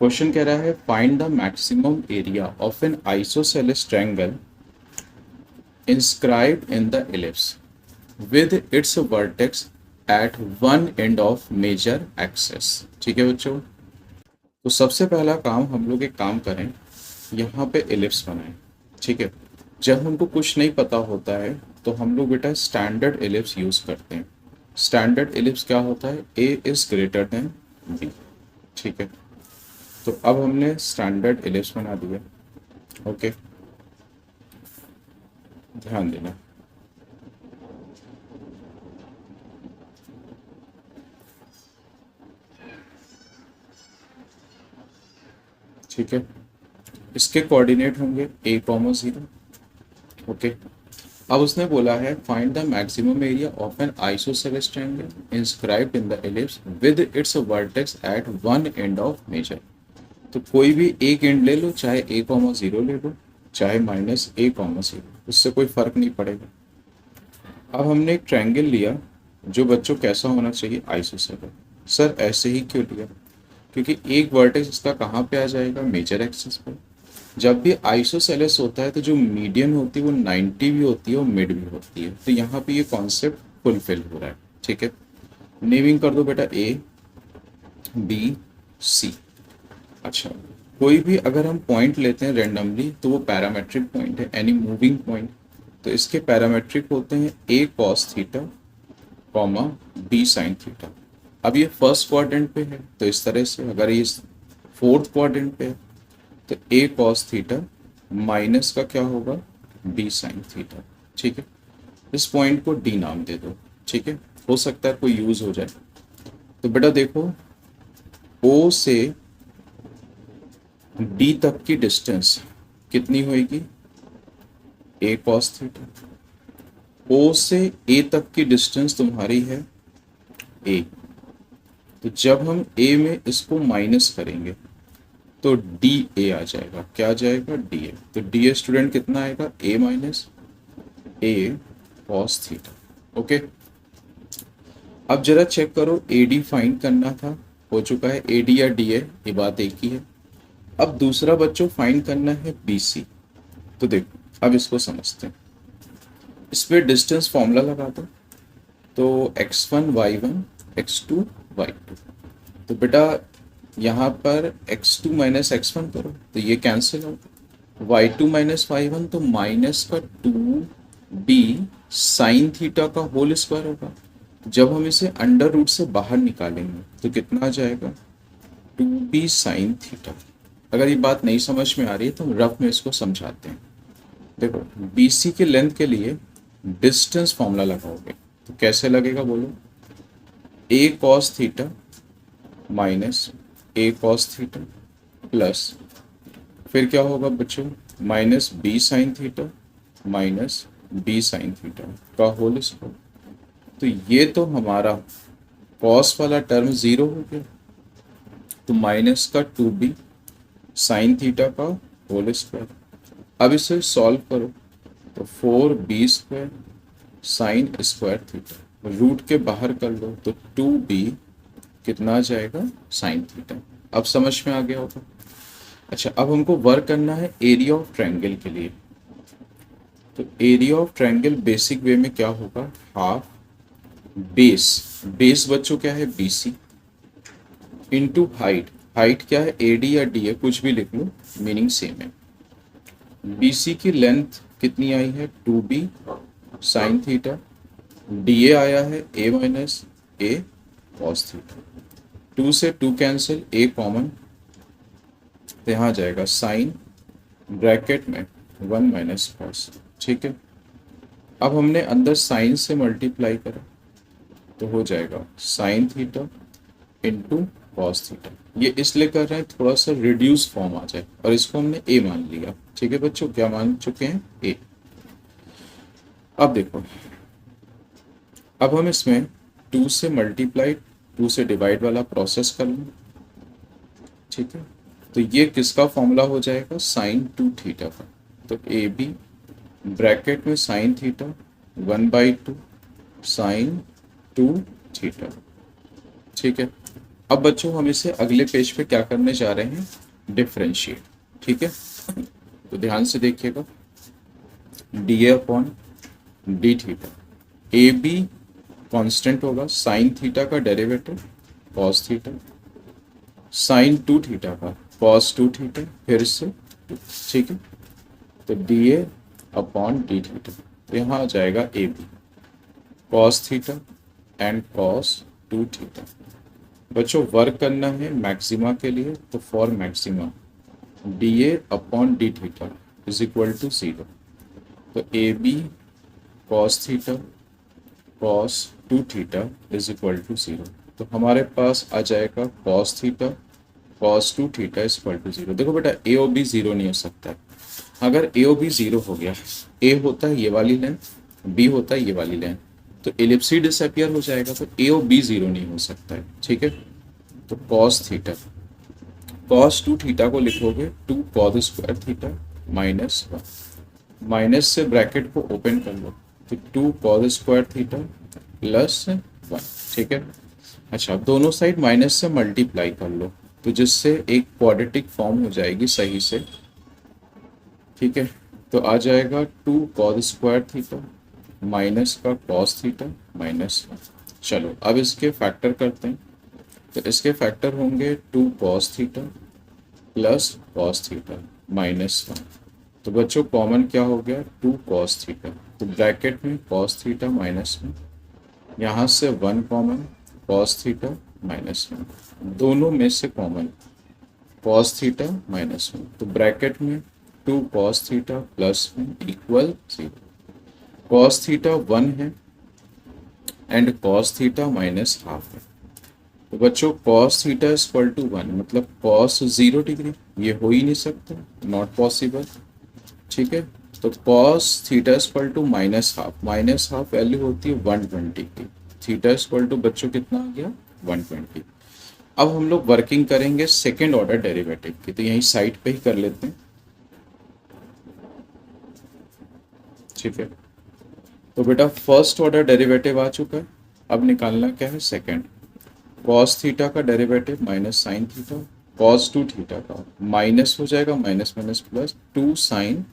Question कह रहा है find the maximum area of an isosceles triangle inscribed in the ellipse with its vertex at one end of major axis। ठीक है बच्चों, तो सबसे पहला काम हम लोग एक काम करें, यहाँ पे एलिप्स बनाएं। ठीक है, जब हमको कुछ नहीं पता होता है तो हम लोग बेटा स्टैंडर्ड एलिप्स यूज करते हैं। स्टैंडर्ड एलिप्स क्या होता है? ए इज ग्रेटर देन बी। ठीक है, तो अब हमने स्टैंडर्ड एलिप्स बना दिया। ओके, ध्यान देना। ठीक है, इसके कोऑर्डिनेट होंगे a कॉमा 0। ओके, अब उसने बोला है find the maximum area of an isosceles triangle inscribed in the ellipse with its vertex at one end of major. तो कोई भी एक एंड ले लो, चाहे a कॉमा 0 ले लो, चाहे माइनस a कॉमा 0, उससे कोई फर्क नहीं पड़ेगा। अब हमने एक ट्रायंगल लिया जो बच्चों कैसा होना चाहिए? आइसोसेलेस। सर ऐसे ही क्यों लिया? क्योंकि एक वर्टेक्स इसका कहाँ पे आ जाएगा? मेजर एक्सिस पे। जब भी आइसोसेलेस होता है तो जो मीडियन होती है वो 90 भी होती है और मिड भी होती है, तो यहाँ पे ये कॉन्सेप्ट फुलफिल हो रहा है। ठीक है, नेमिंग कर दो बेटा ए बी सी। अच्छा, कोई भी अगर हम पॉइंट लेते हैं रेंडमली तो वो पैरामेट्रिक पॉइंट है, एनी मूविंग पॉइंट। तो इसके पैरामेट्रिक होते हैं a cos theta comma b sine theta. अब ये फर्स्ट क्वाड्रेंट पे है तो इस तरह से, अगर ये फोर्थ क्वाड्रेंट पे है तो ए कॉस थीटा माइनस का क्या होगा? B sine theta. ठीक है, इस पॉइंट को डी नाम दे दो। ठीक है, हो सकता है कोई यूज हो जाए। तो बेटा देखो, ओ से डी तक की डिस्टेंस कितनी होगी? ए कॉस थीटा। ओ से ए तक की डिस्टेंस तुम्हारी है ए। तो जब हम ए में इसको माइनस करेंगे तो डी ए आ जाएगा। क्या आ जाएगा? D A. तो डी ए स्टूडेंट कितना आएगा? ए माइनस ए कॉस थीटा। ओके, अब जरा चेक करो, ए डी फाइंड करना था, हो चुका है। ए डी या डी ए ये बात एक ही है। अब दूसरा बच्चों फाइंड करना है बी सी। तो देखो अब इसको समझते हैं। इस पे डिस्टेंस फॉर्मूला लगा दो, तो x1 y1 x2 y2। तो बेटा यहाँ पर x2 माइनस x1 करो तो ये कैंसिल होगा, y2 माइनस y1 तो माइनस का 2b साइन थीटा का होल स्क्वायर होगा। जब हम इसे अंडर रूट से बाहर निकालेंगे तो कितना आ जाएगा? 2b sine theta. अगर ये बात नहीं समझ में आ रही है तो हम रफ में इसको समझाते हैं। देखो, BC के लेंथ के लिए डिस्टेंस फॉर्मूला लगाओगे तो कैसे लगेगा बोलो? a cos theta minus a cos theta plus फिर क्या होगा बच्चों? Minus b sine theta minus b sign theta का होल स्क्वायर। तो ये तो हमारा कॉस वाला टर्म 0 हो गया, तो माइनस का 2b साइन थीटा का होल स्क्वायर। अब इसे सॉल्व करो तो 4b square sine square theta, root के बाहर कर लो तो 2b कितना आ जाएगा? Sine theta. अब समझ में आ गया होगा। अच्छा, अब हमको वर्क करना है एरिया ऑफ ट्रायंगल के लिए। तो area of triangle basic way में क्या होगा? हाफ बेस, बेस बच्चों क्या है? BC into height. हाइट क्या है? AD या DA कुछ भी लिख लो, मीनिंग सेम है। BC की लेंथ कितनी आई है? 2b sine theta. DA आया है a minus a cos theta. 2 से 2 कैंसिल, a कॉमन, तो यहाँ जाएगा साइन ब्रैकेट में 1 माइनस कॉस। ठीक है, अब हमने अंदर साइन से मल्टीप्लाई करा तो हो जाएगा sine theta into cos theta. ये इसलिए कर रहे हैं थोड़ा सा रिड्यूस फॉर्म आ जाए, और इसको हमने a मान लिया। ठीक है बच्चों, क्या मान चुके हैं? a। अब देखो, अब हम इसमें 2 से मल्टीप्लाई 2 से डिवाइड वाला प्रोसेस कर लें। ठीक है, तो ये किसका फॉर्मूला हो जाएगा? साइन 2 थीटा का। तो ए बी ब्रैकेट में साइन थीटा 1/2 साइन 2 थीटा। ठीक है, अब बच्चों हम इसे अगले पेज पे क्या करने जा रहे हैं, डिफरेंशिएट। ठीक है, तो ध्यान से देखिएगा, d a upon d theta, a b constant होगा, साइन थीटा का derivative cos theta, sine two theta का कॉस टू थीटा, फिर से टू। ठीक है, तो d a upon d theta, तो यहाँ आ जाएगा a b cos theta and cos two theta. बच्चों वर्क करना है मैक्सिमा के लिए, तो for maxima d a upon d theta is equal to 0, तो ए b cos theta cos two theta is equal to 0, तो हमारे पास आ जाएगा cos theta cos two theta is equal to 0। देखो बेटा, ए और बी 0 नहीं हो सकता है। अगर ए और बी 0 हो गया, ए होता है ये वाली लाइन, बी होता है ये वाली लाइन, तो एलिप्सी डिसअपियर हो जाएगा, तो ए और बी 0 नहीं हो सकता है। ठीक है, तो cos theta cos two theta को लिखोगे 2 cos square theta minus 1, minus से ब्रैकेट को ओपन कर लो, तो 2 कॉस स्क्वायर थीटा प्लस 1। ठीक है, अच्छा दोनों साइड माइनस से मल्टीप्लाई कर लो, तो जिससे एक क्वाड्रेटिक फॉर्म हो जाएगी सही से। ठीक है, तो आ जाएगा 2 कॉस स्क्वायर थीटा माइनस का कॉस थीटा माइनस 1। चलो अब इसके फैक्टर करते हैं, तो इसके फैक्टर होंगे 2 cos theta plus cos theta minus 1। तो बच्चों कॉमन क्या हो गया, 2 कॉस थीटा, तो ब्रैकेट में कॉस थीटा माइनस 1, यहाँ से 1 कॉमन कॉस थीटा माइनस 1, दोनों में से कॉमन कॉस थीटा माइनस 1, तो ब्रैकेट में 2 cos theta plus 1 equal 0। Cos theta 1 है and cos theta minus half है, तो बच्चों cos theta is equal to 1, मतलब कॉस 0 डिग्री, ये हो ही नहीं सकता, नॉट पॉसिबल। ठीक है, तो cos theta is equal to minus half value होती है 120 की, थीटा इज इक्वल टू बच्चों कितना आ गया 120। अब हम लोग वर्किंग करेंगे सेकेंड ऑर्डर डेरिवेटिव की, तो यही साइड पे ही कर लेते हैं। ठीक है, तो बेटा फर्स्ट ऑर्डर डेरिवेटिव आ चुका है, अब निकालना क्या है सेकेंड। कॉस थीटा का derivative minus sine theta, cos two theta का माइनस हो जाएगा, minus minus plus 2 sign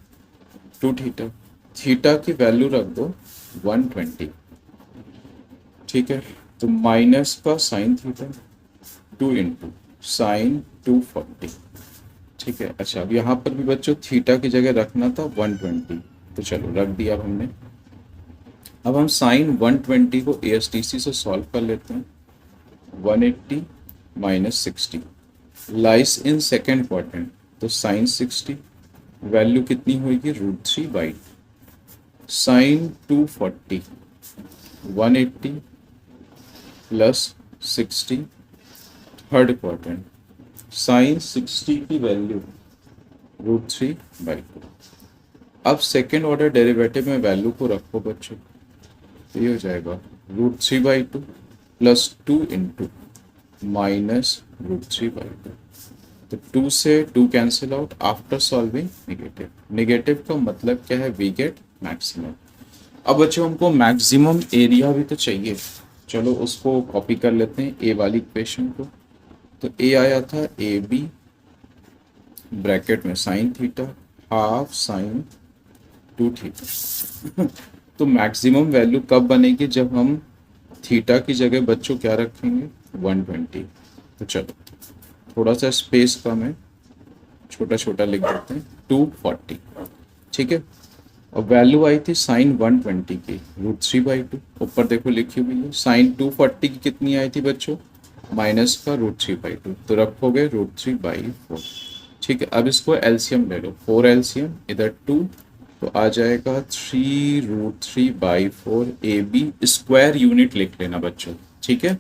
two theta, theta की वैल्यू रख दो 120। ठीक है, तो माइनस का साइन थीटा 2 इंटू साइन 240। ठीक है, अच्छा अब यहाँ पर भी बच्चों थीटा की जगह रखना था 120, तो चलो रख दिया अब हमने। अब हम साइन 120 को ASTC से सॉल्व कर लेते हैं। 180 minus 60 lies in second quadrant, तो साइन 60 वैल्यू कितनी होगी √3/2, sine 240 180 plus 60 third quadrant, sine 60 की वैल्यू √3/2। अब सेकेंड ऑर्डर डेरिवेटिव में वैल्यू को रखो बच्चों, तो ये हो जाएगा √3/2 प्लस 2 इंटू माइनस √3/2, तो 2 से 2 cancel out after solving negative, negative का मतलब क्या है वी गेट मैक्सिमम। अब बच्चों हमको मैक्सिमम एरिया भी तो चाहिए, चलो उसको कॉपी कर लेते हैं ए वाली इक्वेशन को। तो ए आया था ए बी ब्रैकेट में sine theta half sine 2 theta. तो मैक्सिमम वैल्यू कब बनेगी, जब हम थीटा की जगह बच्चों क्या रखेंगे 120। तो चलो थोड़ा सा स्पेस कम है, छोटा छोटा लिख देते हैं 240। ठीक है, और वैल्यू आई थी साइन 120 की √3/2, ऊपर देखो लिखी हुई है। साइन 240 की कितनी आई थी बच्चों, माइनस का √3/2, तो रखोगे √3/4। ठीक है, अब इसको एलसीएम ले लो, 4 एलसीएम इधर 2, तो आ जाएगा 3 √3/4। AB स्क्वायर यूनिट लिख लेना बच्चों। ठीक है,